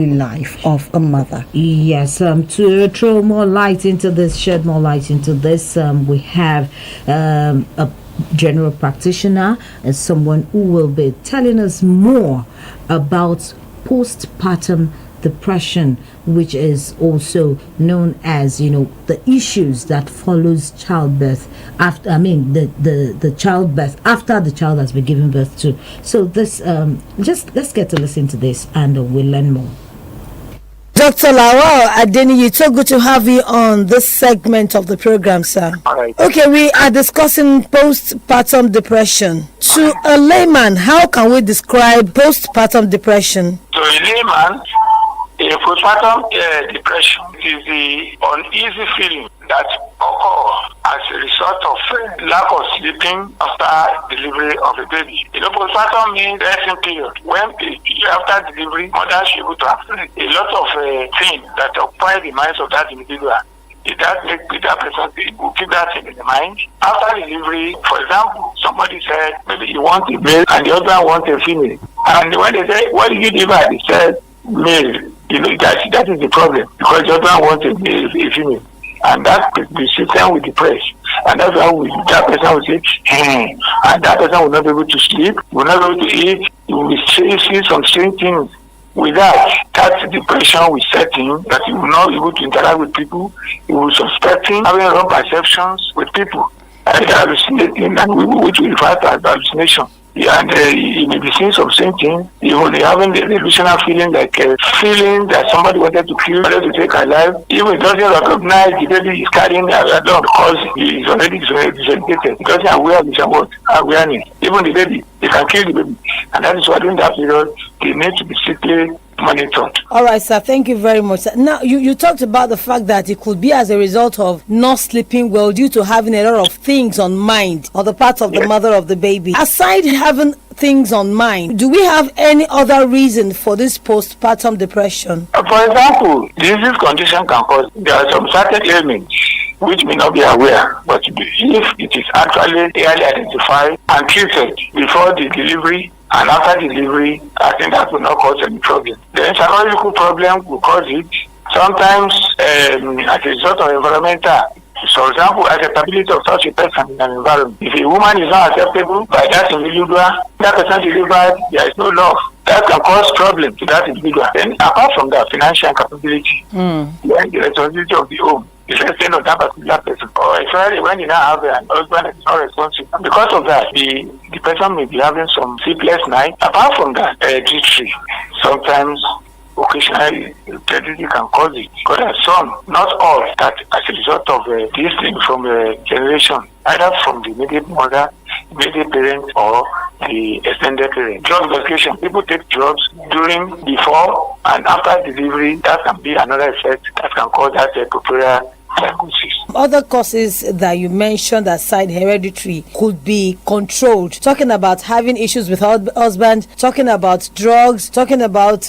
life of a mother. Yes, to throw more light into this, shed more light into this, we have a general practitioner and someone who will be telling us more about postpartum depression, which is also known as, the issues that follows childbirth after, the childbirth after the child has been given birth to. So this, just let's get to listen to this and we'll learn more. Dr. Lawal Adeniyi, it's so good to have you on this segment of the program, sir. All right. Okay, we are discussing postpartum depression. To a layman, how can we describe postpartum depression? To a layman, a postpartum depression is the uneasy feeling that occurs as a result of lack of sleeping after delivery of a baby. Postpartum means resting period. When after delivery, mother is able to have a lot of things that occupy the minds of that individual. That makes that person will keep that thing in the mind. After delivery, for example, somebody said maybe you want a male and the other wants a female. And when they say, what did you deliver? They said male. That is the problem, because the other wants a female. And that the system will depress. And that's how that person will say, and that person will not be able to sleep, will not be able to eat, he will see some strange things. With that depression will set in, that he will not be able to interact with people, he will suspecting, having wrong perceptions with people, and hallucinating, and which we refer to as hallucination. And he may be seeing some same thing. He will be having the delusional feeling, like a feeling that somebody wanted to kill, wanted to take her life. Even doesn't recognize the baby is carrying her dog because he is already disorientated. He doesn't aware of his awareness. Even the baby, they can kill the baby. And that is why during that period, they need to be strictly monitored. All right, sir. Thank you very much, sir. Now, you talked about the fact that it could be as a result of not sleeping well due to having a lot of things on mind on the part of the mother of the baby. Aside having things on mind, do we have any other reason for this postpartum depression? For example, this condition can cause, there are some certain ailments which may not be aware, but if it is actually early identified and treated before the delivery and after delivery, I think that will not cause any problem. The psychological problem will cause it. Sometimes as a result of environmental, for example, acceptability of such a person in an environment. If a woman is not acceptable by that individual, that person delivered, there is no love. That can cause problem to that individual. Then apart from that, financial capability, when the responsibility of the home, the extent of that particular person, or especially when you now have an husband that is not responsible. And because of that, the person may be having some sleepless night. Apart from that, hereditary, sometimes occasionally pregnancy can cause it. Because there are some, not all, that as a result of this thing from a generation, either from the immediate mother, immediate parent, or the extended parent. Drug medication. People take drugs during, before, and after delivery. That can be another effect that can cause that puerperal psychosis. Other causes that you mentioned aside hereditary could be controlled. Talking about having issues with husband, talking about drugs, talking about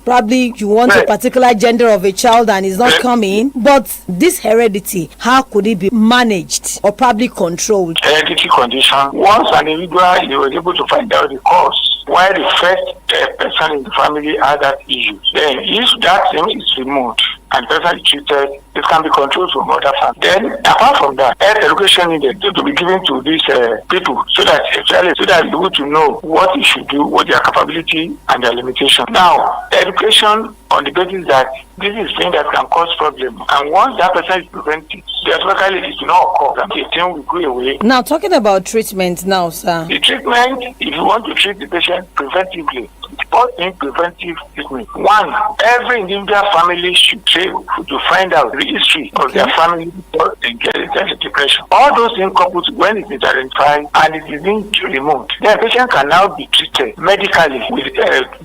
probably you want a particular gender of a child and it's not coming. But this heredity, how could it be managed or probably controlled? Hereditary condition. Once an individual you were able to find out the cause, why the first person in the family had that issue, then if that thing is removed and person is treated, it can be controlled from other families. Then, apart from that, health education needed to be given to these people so that they're able to know what they should do, what their capability and their limitation. Now, education on the basis that this is thing that can cause problem, and once that person is prevented, theoretically it will not occur. The thing will go away. Now, talking about treatment now, sir. The treatment, if you want to treat the patient preventively, first thing, preventive treatment. One, every individual family should try to find out the history of their family before they get into depression. All those things coupled when it is identified and it is being removed, then the patient can now be treated medically with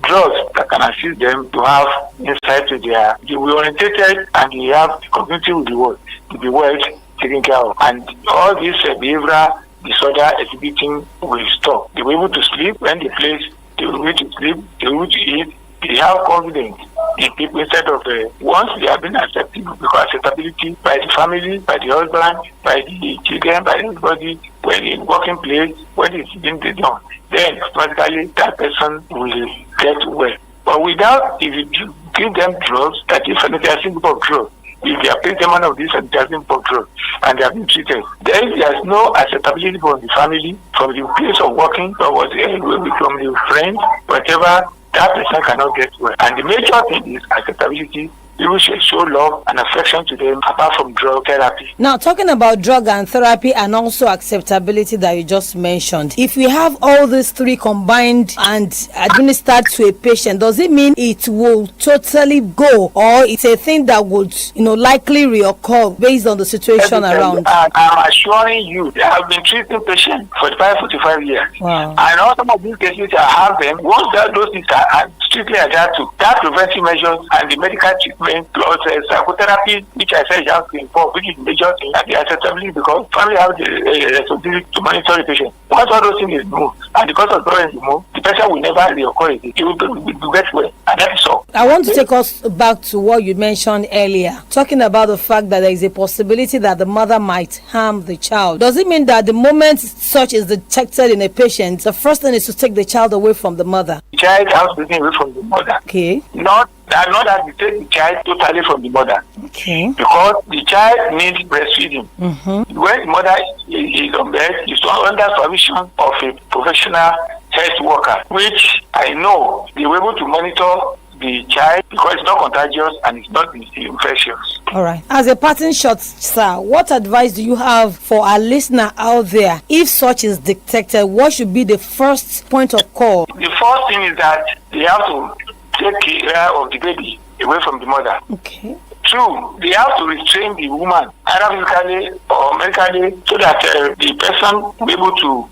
drugs that can assist them to have insight to their, they will orientated and they have the community with the world to be well taken care of. And all these behavioral disorder exhibiting will stop. They will be able to sleep when they place. They will be able to sleep, they will be able to eat, they have confidence in people instead of once they have been accepted because acceptability by the family, by the husband, by the children, by everybody, when in working place, when it's being done, then automatically that person will get well. But without, if you give them drugs, that if there's a group of drugs, if they are taking one of these and they are for drugs and they have been treated, then there's no acceptability from the family, from the place of working, or from the friends, whatever, that person cannot get well. And the major thing is acceptability. People should show love and affection to them apart from drug therapy. Now, talking about drug and therapy and also acceptability that you just mentioned, if we have all these three combined and administered to a patient, does it mean it will totally go, or it's a thing that would, likely reoccur based on the situation around? I'm assuring you, they have been treating patients for 45 years. Wow. And all some of these cases I have them, once those things are strictly adhered to, that preventive measures and the medical treatment plus psychotherapy, which I said you have to involve, which is major thing, and the acceptability, because family have the responsibility to monitor the patient. Once all those things is moved, and because of those things moved, the person will never reoccur again. It will get well, and that is all. I want to take us back to what you mentioned earlier, talking about the fact that there is a possibility that the mother might harm the child. Does it mean that the moment such is detected in a patient, the first thing is to take the child away from the mother? The child has to be away from the mother. Okay. Not that we take the child totally from the mother. Okay. Because the child needs breastfeeding. Mm-hmm. When the mother is on bed, it's under supervision of a professional health worker, which I know they were able to monitor the child because it's not contagious and it's not infectious. All right. As a parting shot, sir, what advice do you have for our listener out there? If such is detected, what should be the first point of call? The first thing is that they have to take care of the baby away from the mother. Okay. Two, they have to restrain the woman, either physically or medically, so that the person will be able to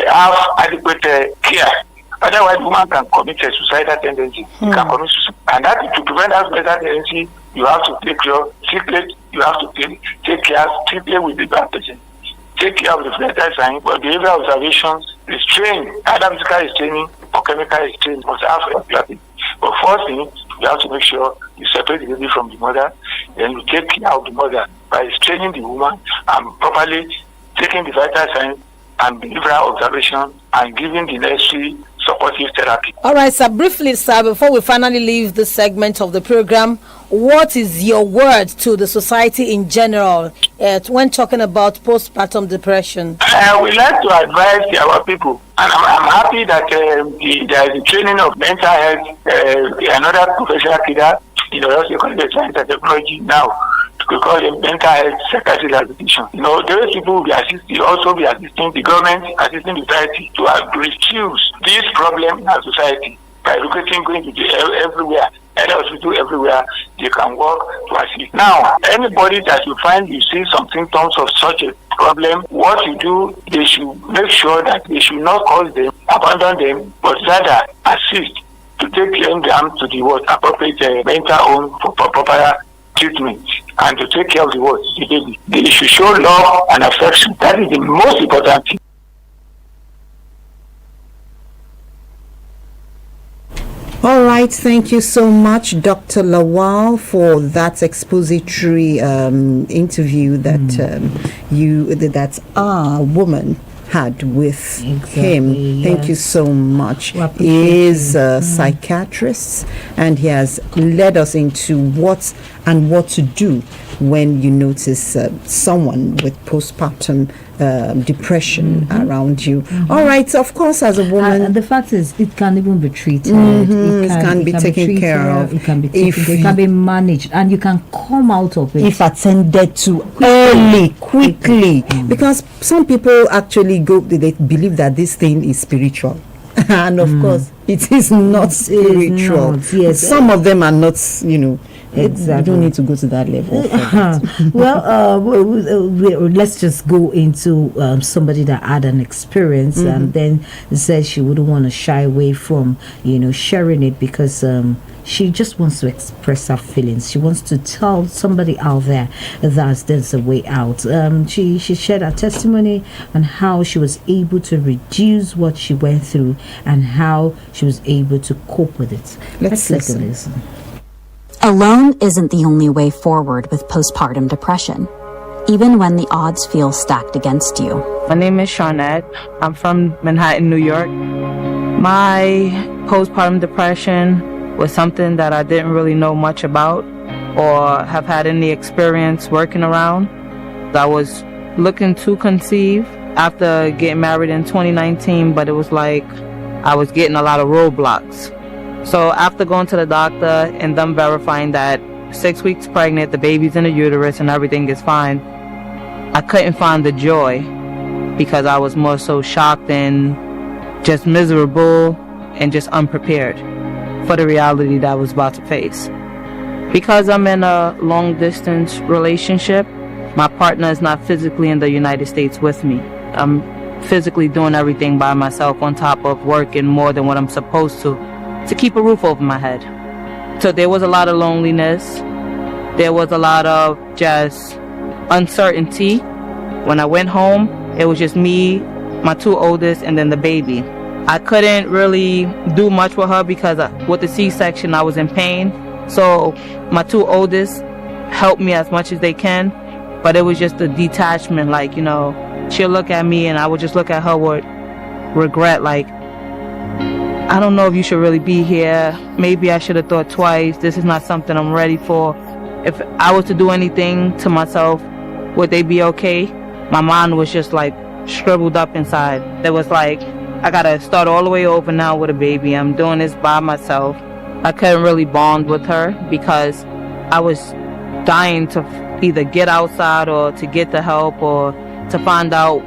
have adequate care. Otherwise, the woman can commit a suicidal tendency. Can commit suicide. And that to prevent that suicidal tendency, you have to take your secret. You have to take care strictly with the bad patient. Take care of the vital signs, but behavioral observations, restrain, either physical restraining or chemical restraining must have a. But first thing, you have to make sure you separate the baby from the mother, then you take care of the mother by restraining the woman and properly taking the vital signs and behavioral observation and giving the necessary supportive therapy. All right, sir. Briefly, sir, before we finally leave this segment of the program, what is your word to the society in general when talking about postpartum depression? We like to advise our people, and I'm happy that there is a training of mental health, another professional leader in also College of Science and Technology now. We call them mental health psychiatric rehabilitation. Those people will be assisting the government, assisting society to reduce this problem in our society by recruiting, going to everywhere, any hospital everywhere, they can work to assist. Now, anybody that you find you see some symptoms of such a problem, what you do, they should make sure that they should not cause them, abandon them, but rather assist to take them to the appropriate mental home for proper treatment and to take care of the baby. They should show love and affection. That is the most important thing. All right, thank you so much, Dr. Lawal, for that expository interview that that our woman had with him. Yes. Thank you so much. He is a psychiatrist, and he has led us into what to do when you notice someone with postpartum depression around you. All right, of course, as a woman, and the fact is, it can even be treated. It can be taken care of. It can be taken. It can be managed, and you can come out of it if attended to quickly. Because some people actually they believe that this thing is spiritual. And of course, it is not spiritual. Not, yes. Some of them are not, Exactly. You don't need to go to that level. Well, let's just go into somebody that had an experience and then said she wouldn't want to shy away from, sharing it because she just wants to express her feelings. She wants to tell somebody out there that there's a way out. She shared her testimony on how she was able to reduce what she went through and how she was able to cope with it. Let's take a listen. Alone isn't the only way forward with postpartum depression, even when the odds feel stacked against you. My name is Shawnette. I'm from Manhattan, New York. My postpartum depression was something that I didn't really know much about or have had any experience working around. I was looking to conceive after getting married in 2019, but it was like I was getting a lot of roadblocks. So after going to the doctor and them verifying that 6 weeks pregnant, the baby's in the uterus and everything is fine, I couldn't find the joy because I was more so shocked and just miserable and just unprepared for the reality that I was about to face. Because I'm in a long distance relationship, my partner is not physically in the United States with me. I'm physically doing everything by myself on top of working more than what I'm supposed to keep a roof over my head. So there was a lot of loneliness. There was a lot of just uncertainty. When I went home, it was just me, my 2 oldest, and then the baby. I couldn't really do much with her because with the C-section, I was in pain. So my 2 oldest helped me as much as they can, but it was just a detachment, like, you know, she'll look at me and I would just look at her with regret, like, I don't know if you should really be here. Maybe I should have thought twice. This is not something I'm ready for. If I was to do anything to myself, would they be okay? My mind was just like shriveled up inside. It was like, I gotta start all the way over now with a baby. I'm doing this by myself. I couldn't really bond with her because I was dying to either get outside or to get the help or to find out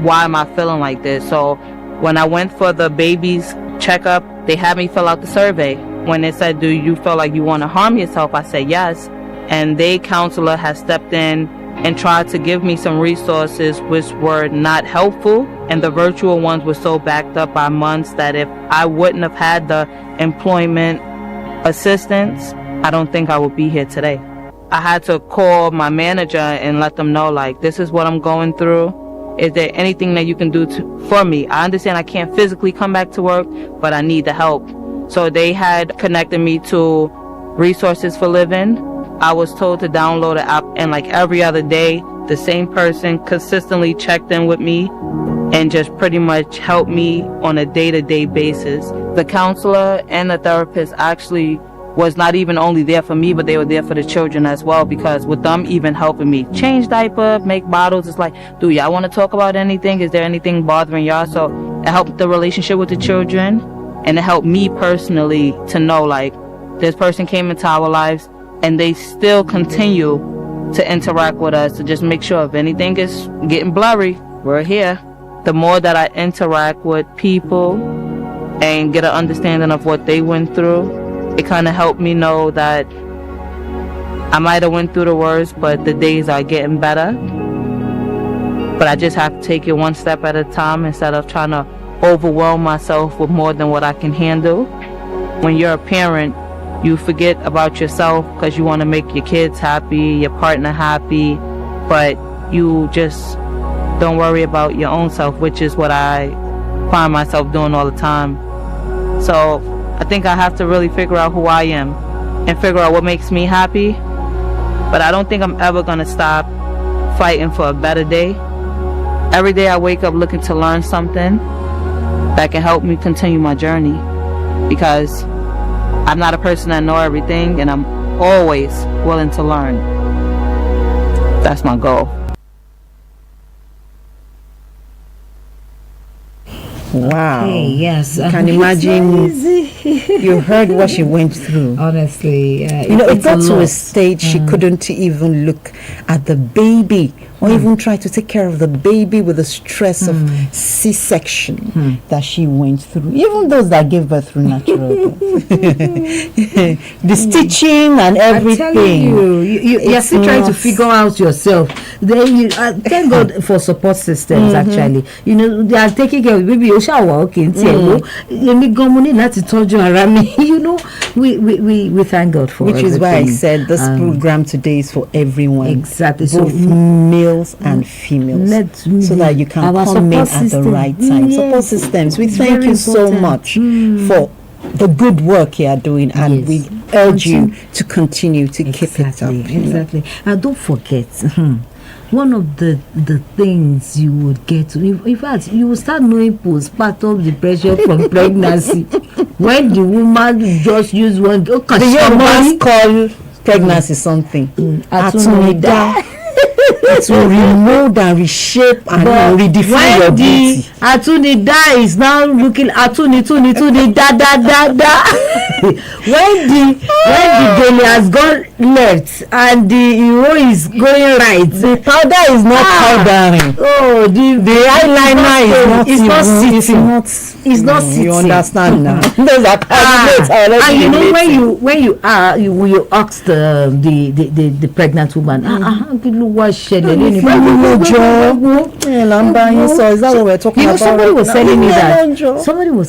why am I feeling like this. So when I went for the baby's checkup, they had me fill out the survey. When they said, do you feel like you want to harm yourself? I said yes. And their counselor has stepped in and tried to give me some resources which were not helpful. And the virtual ones were so backed up by months that if I wouldn't have had the employment assistance, I don't think I would be here today. I had to call my manager and let them know, like, this is what I'm going through. Is there anything that you can do for me? I understand I can't physically come back to work, but I need the help. So they had connected me to Resources for Living. I was told to download an app, and like every other day, the same person consistently checked in with me and just pretty much helped me on a day-to-day basis. The counselor and the therapist actually was not even only there for me, but they were there for the children as well, because with them even helping me change diaper, make bottles, it's like, do y'all want to talk about anything? Is there anything bothering y'all? So it helped the relationship with the children, and it helped me personally to know, like, this person came into our lives and they still continue to interact with us to just make sure if anything is getting blurry, we're here. The more that I interact with people and get an understanding of what they went through, it kind of helped me know that I might have went through the worst, but the days are getting better. But I just have to take it one step at a time instead of trying to overwhelm myself with more than what I can handle. When you're a parent, you forget about yourself because you want to make your kids happy, your partner happy, but you just don't worry about your own self, which is what I find myself doing all the time. So I think I have to really figure out who I am and figure out what makes me happy. But I don't think I'm ever going to stop fighting for a better day. Every day I wake up looking to learn something that can help me continue my journey, because I'm not a person that know everything, and I'm always willing to learn. That's my goal. Wow. Okay, yes. You can imagine. You heard what she went through. Honestly, You know, it got to a stage she couldn't even look at the baby or even try to take care of the baby with the stress of C-section that she went through. Even those that gave birth through natural birth. The stitching and everything. I'm telling you're still trying to figure out yourself. Then you thank God for support systems. Actually, you know, they are taking care of baby. You know, we thank God for which everything. is why I said this program today is for everyone. Exactly. Both males and females, so that you can come in at the right time. Support systems. We thank you so much for the good work you are doing, and we urge you to continue to keep it up. Exactly. And don't forget, one of the things you would get to, in fact, you will start knowing postpartum depression from pregnancy when the woman just use one. The Yorubas call pregnancy something. Atunida. It will remold and reshape and redefine your beauty. Atunida is now looking atuni da da da da. when the belly has gone left and the hero is going right, the powder is not powdering. Oh, the eyeliner is not sitting. It's not sitting. You understand now? Those are and you know when you ask the pregnant woman, what shit? Is that what we're talking about? Somebody was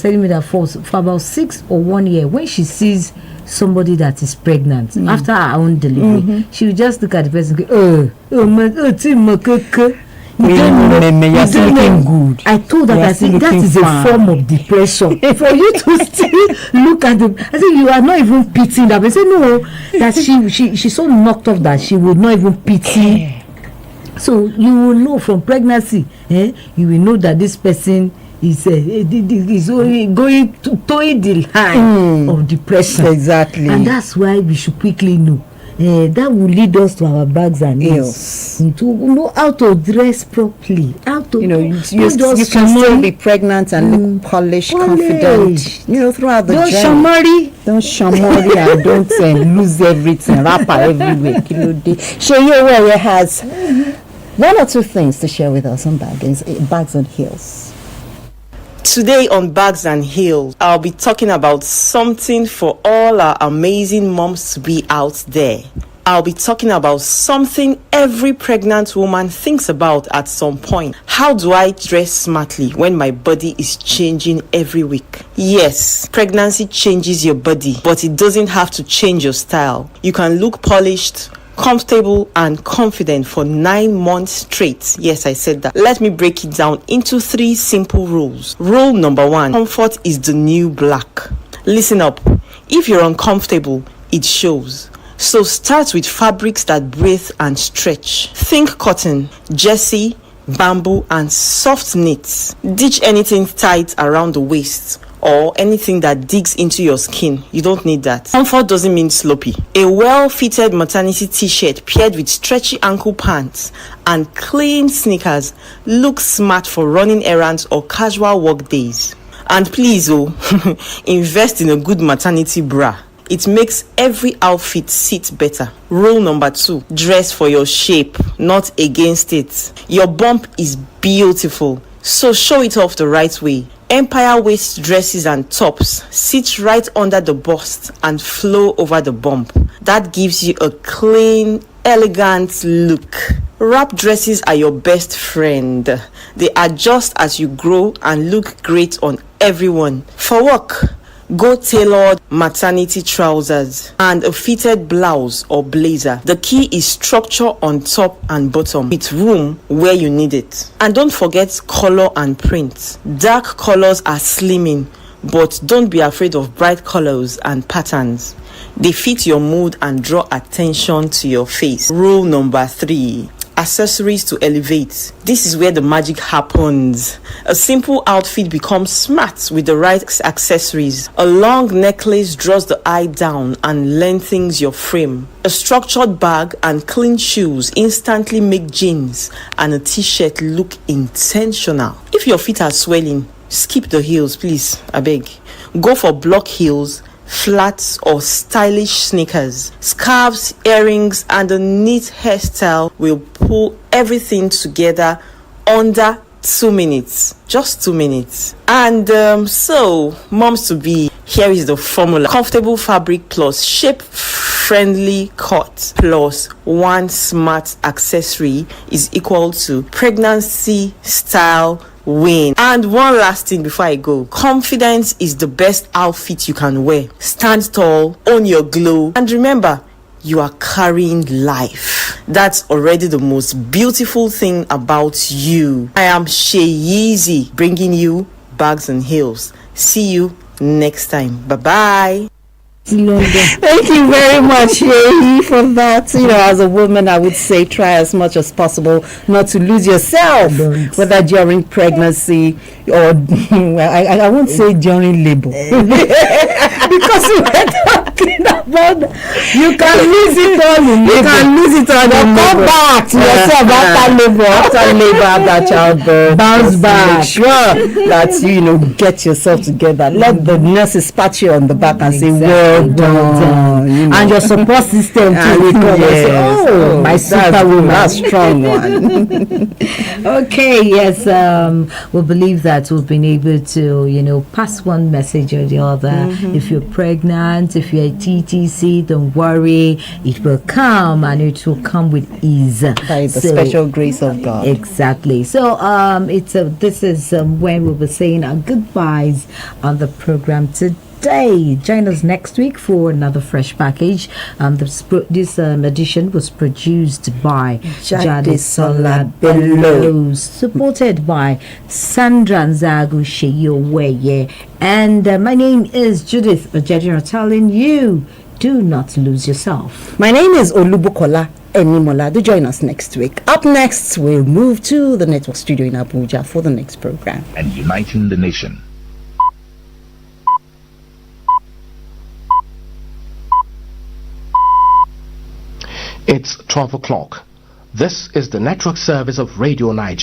telling me that for about 6 or 1 year, when she sees somebody that is pregnant after her own delivery, she will just look at the person and go, good. I told her that is a form of depression. For you to still look at them, I said you are not even pitying that. I said no, that she's so knocked off that she would not even pity. So you will know from pregnancy, you will know that this person is only going to towing the line of depression. Exactly. And that's why we should quickly know. That will lead us to our bags and heels. To know how to dress properly. How to, you can still be pregnant and look polished, confident. Throughout the journey. Don't shamori and don't lose everything. Rapper everywhere. Sheyeweye has one or two things to share with us on bags and heels. Today on Bags and Heels, I'll be talking about something for all our amazing moms to be out there. I'll be talking about something every pregnant woman thinks about at some point. How do I dress smartly when my body is changing every week? Yes, pregnancy changes your body, but it doesn't have to change your style. You can look polished, comfortable and confident for 9 months straight. Yes, I said that. Let me break it down into 3 simple rules. Rule number 1, comfort is the new black. Listen up. If you're uncomfortable, it shows. So start with fabrics that breathe and stretch. Think cotton, jersey, bamboo and soft knits. Ditch anything tight around the waist or anything that digs into your skin. You don't need that. Comfort doesn't mean sloppy. A well-fitted maternity t-shirt paired with stretchy ankle pants and clean sneakers looks smart for running errands or casual work days. And please, invest in a good maternity bra. It makes every outfit sit better. Rule number 2, dress for your shape, not against it. Your bump is beautiful, so show it off the right way. Empire waist dresses and tops sit right under the bust and flow over the bump. That gives you a clean, elegant look. Wrap dresses are your best friend. They adjust as you grow and look great on everyone. For work, go tailored maternity trousers and a fitted blouse or blazer. The key is structure on top and bottom with room where you need it. And don't forget color and print. Dark colors are slimming, but don't be afraid of bright colors and patterns. They fit your mood and draw attention to your face. Rule number 3. Accessories to elevate. This is where the magic happens. A simple outfit becomes smart with the right accessories. A long necklace draws the eye down and lengthens your frame. A structured bag and clean shoes instantly make jeans and a t-shirt look intentional. If your feet are swelling, skip the heels, please. I beg. Go for block heels, flats or stylish sneakers. Scarves, earrings and a neat hairstyle will pull everything together under 2 minutes. Just 2 minutes. And so moms to be, here is the formula. Comfortable fabric plus shape friendly cut plus 1 smart accessory is equal to pregnancy style win. And one last thing before I go. Confidence is the best outfit you can wear. Stand tall, own your glow, and remember, you are carrying life. That's already the most beautiful thing about you. I am Sheyeezy, bringing you Bags and Heels. See you next time. Bye-bye. to London. Thank you very much, Yehi, for that. You know, as a woman, I would say try as much as possible not to lose yourself, whether during pregnancy or I won't say during labor, because we were talking about you can lose it all in labor. You can lose it all in labor. Come back to yourself after labor, after childbirth. Bounce back. Make sure that you get yourself together. Let the nurses pat you on the back and say, "Well done," and your support system too will come and say, "Oh, my superwoman, that's strong one." Okay, yes, we believe that we've been able to pass one message or the other. If you're pregnant, if you're a TTC, don't worry, it will come, and it will come with ease by the special grace of God. Exactly. So this is when we'll be saying our goodbyes on the program today. Join us next week for another fresh package. This edition was produced by Jadesola Bello, supported by Sandra Nzagu Sheyoweye, and my name is Judith Ojedino, telling you, do not lose yourself. My name is Olubukola Enimola. Do join us next week. Up next, we'll move to the network studio in Abuja for the next program. And uniting the nation. It's 12 o'clock. This is the network service of Radio Nigeria.